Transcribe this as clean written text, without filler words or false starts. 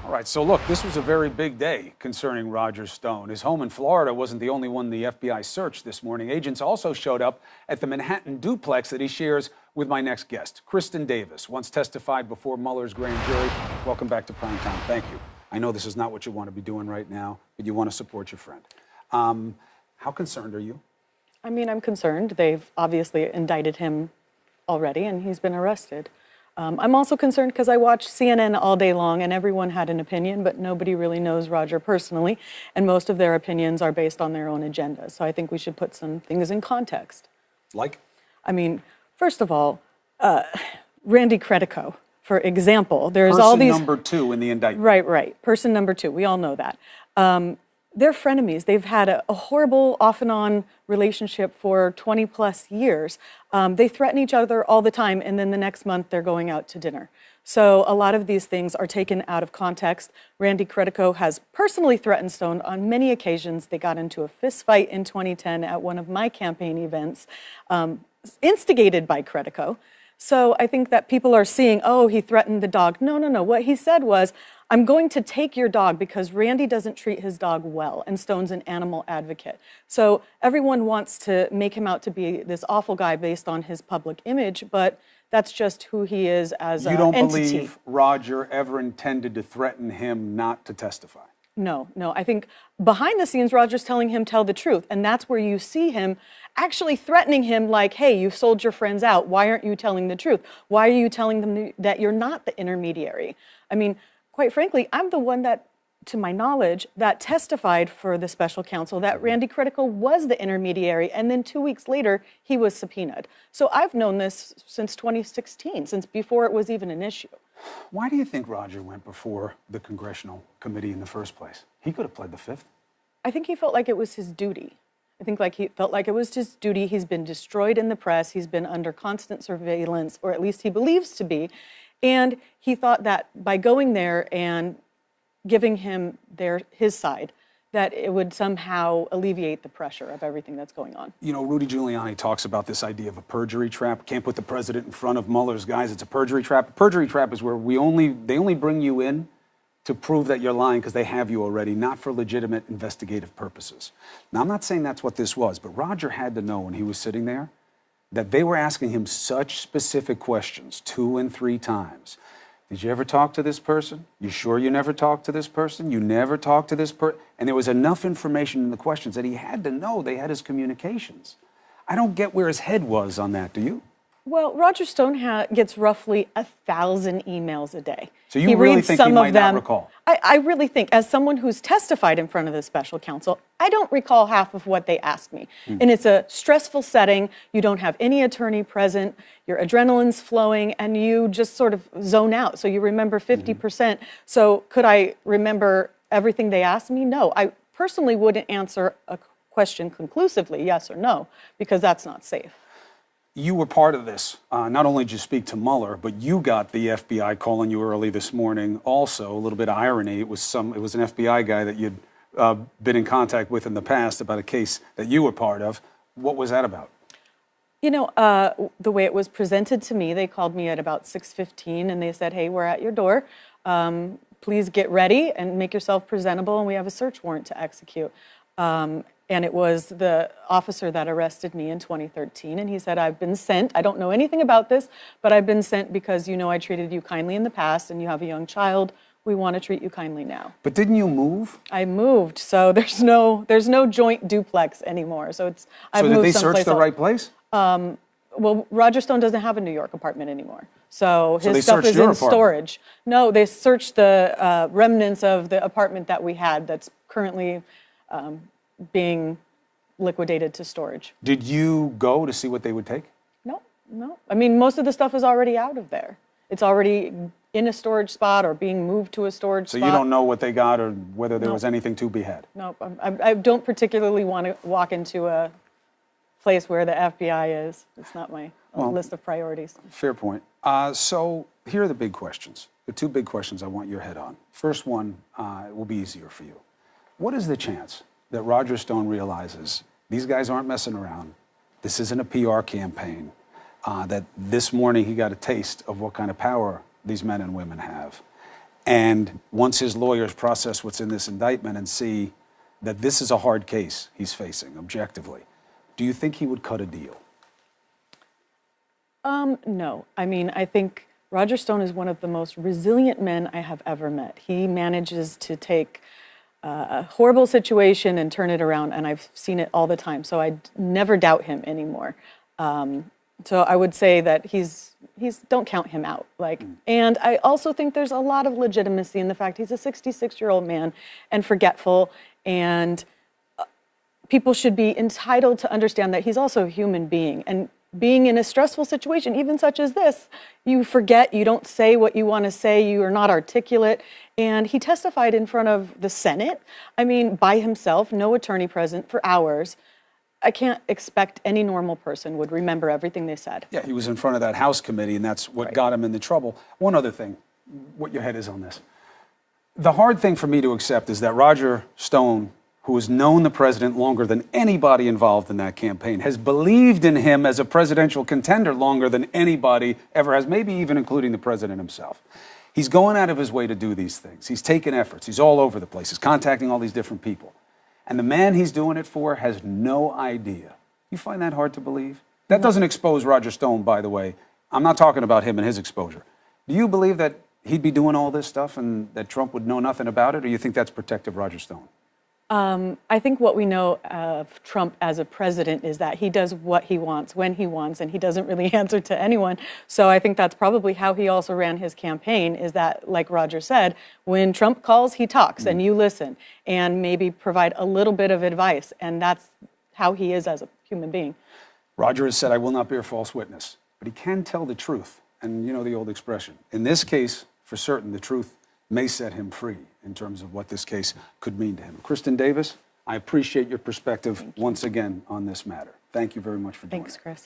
All right, so look, this was a very big day concerning Roger Stone. His home in Florida wasn't the only one the FBI searched this morning. Agents also showed up at the Manhattan duplex that he shares with my next guest, Kristen Davis, once testified before Mueller's grand jury. Welcome back to Primetime. Thank you. I know this is not what you want to be doing right now, but you want to support your friend. How concerned are you? I mean, I'm concerned. They've obviously indicted him already, and he's been arrested. I'm also concerned because I watch CNN all day long, and everyone had an opinion, but nobody really knows Roger personally, and most of their opinions are based on their own agenda. So I think we should put some things in context. Like? I mean, first of all, Randy Credico, for example, there's Person all these... number 2 in the indictment. Right. Person number 2. We all know that. They're frenemies. They've had a horrible off-and-on relationship for 20-plus years. They threaten each other all the time, and then the next month they're going out to dinner. So a lot of these things are taken out of context. Randy Credico has personally threatened Stone on many occasions. They got into a fist fight in 2010 at one of my campaign events, instigated by Credico. So I think that people are seeing, oh, he threatened the dog. No. What he said was, I'm going to take your dog because Randy doesn't treat his dog well, and Stone's an animal advocate. So everyone wants to make him out to be this awful guy based on his public image, but that's just who he is as an entity. You don't believe Roger ever intended to threaten him not to testify? No. I think behind the scenes, Roger's telling him tell the truth, and that's where you see him actually threatening him like, hey, you've sold your friends out. Why aren't you telling the truth? Why are you telling them that you're not the intermediary? I mean, quite frankly, I'm the one that, to my knowledge, that testified for the special counsel that Randy Credico was the intermediary, and then 2 weeks later, he was subpoenaed. So I've known this since 2016, since before it was even an issue. Why do you think Roger went before the congressional committee in the first place? He could have pled the fifth. I think he felt like it was his duty. He felt like it was his duty. He's been destroyed in the press. He's been under constant surveillance, or at least he believes to be. And he thought that by going there and giving him his side, that it would somehow alleviate the pressure of everything that's going on. You know, Rudy Giuliani talks about this idea of a perjury trap. Can't put the president in front of Mueller's guys. It's a perjury trap. A perjury trap is where they only bring you in to prove that you're lying because they have you already, not for legitimate investigative purposes. Now, I'm not saying that's what this was, but Roger had to know when he was sitting there that they were asking him such specific questions 2 and 3 times. Did you ever talk to this person? You sure you never talked to this person? You never talked to this person? And there was enough information in the questions that he had to know they had his communications. I don't get where his head was on that, do you? Well, Roger Stone gets roughly 1,000 emails a day. So you really think he might not recall? I really think, as someone who's testified in front of the special counsel, I don't recall half of what they asked me. And it's a stressful setting. You don't have any attorney present. Your adrenaline's flowing, and you just sort of zone out. So you remember 50%. So could I remember everything they asked me? No. I personally wouldn't answer a question conclusively, yes or no, because that's not safe. You were part of this. Not only did you speak to Mueller, but you got the FBI calling you early this morning. Also, a little bit of irony, it was an FBI guy that you'd been in contact with in the past about a case that you were part of. What was that about? You know, the way it was presented to me, they called me at about 6:15 and they said, hey, we're at your door. Please get ready and make yourself presentable, and we have a search warrant to execute. And it was the officer that arrested me in 2013. And he said, I've been sent. I don't know anything about this, but I've been sent because you know I treated you kindly in the past and you have a young child. We want to treat you kindly now. But didn't you move? I moved, so there's no joint duplex anymore. So I've moved. So did they search the right place? Well, Roger Stone doesn't have a New York apartment anymore. So his stuff is in storage. No, they searched the remnants of the apartment that we had that's currently being liquidated to storage. Did you go to see what they would take? No. I mean, most of the stuff is already out of there. It's already in a storage spot or being moved to a storage spot. So you don't know what they got or whether there was anything to be had? No, I don't particularly want to walk into a place where the FBI is. It's not my list of priorities. Fair point. So here are the big questions. The 2 big questions I want your head on. First one will be easier for you. What is the chance that Roger Stone realizes these guys aren't messing around, this isn't a PR campaign, that this morning he got a taste of what kind of power these men and women have, And once his lawyers process what's in this indictment and see that this is a hard case he's facing objectively, do you think he would cut a deal? No. I mean, I think Roger Stone is one of the most resilient men I have ever met. He manages to take a horrible situation and turn it around, and I've seen it all the time. So I never doubt him anymore. So I would say that he's don't count him out. And I also think there's a lot of legitimacy in the fact he's a 66-year-old man and forgetful, and people should be entitled to understand that he's also a human being. And being in a stressful situation, even such as this, you forget, you don't say what you want to say, you are not articulate. And he testified in front of the Senate, I mean, by himself, no attorney present, for hours. I can't expect any normal person would remember everything they said. Yeah, he was in front of that House committee, and that's what got him into trouble. One other thing, what your head is on this. The hard thing for me to accept is that Roger Stone, who has known the president longer than anybody involved in that campaign, has believed in him as a presidential contender longer than anybody ever has, maybe even including the president himself. He's going out of his way to do these things. He's taking efforts. He's all over the place. He's contacting all these different people. And the man he's doing it for has no idea. You find that hard to believe? That doesn't expose Roger Stone, by the way. I'm not talking about him and his exposure. Do you believe that he'd be doing all this stuff and that Trump would know nothing about it, or do you think that's protective Roger Stone? I think what we know of Trump as a president is that he does what he wants, when he wants, and he doesn't really answer to anyone. So I think that's probably how he also ran his campaign, is that, like Roger said, when Trump calls, he talks, and you listen, and maybe provide a little bit of advice. And that's how he is as a human being. Roger has said, I will not bear false witness, but he can tell the truth. And you know the old expression. In this case, for certain, the truth may set him free in terms of what this case could mean to him. Kristen Davis, I appreciate your perspective once again on this matter. Thank you very much for doing it. Thanks, Chris.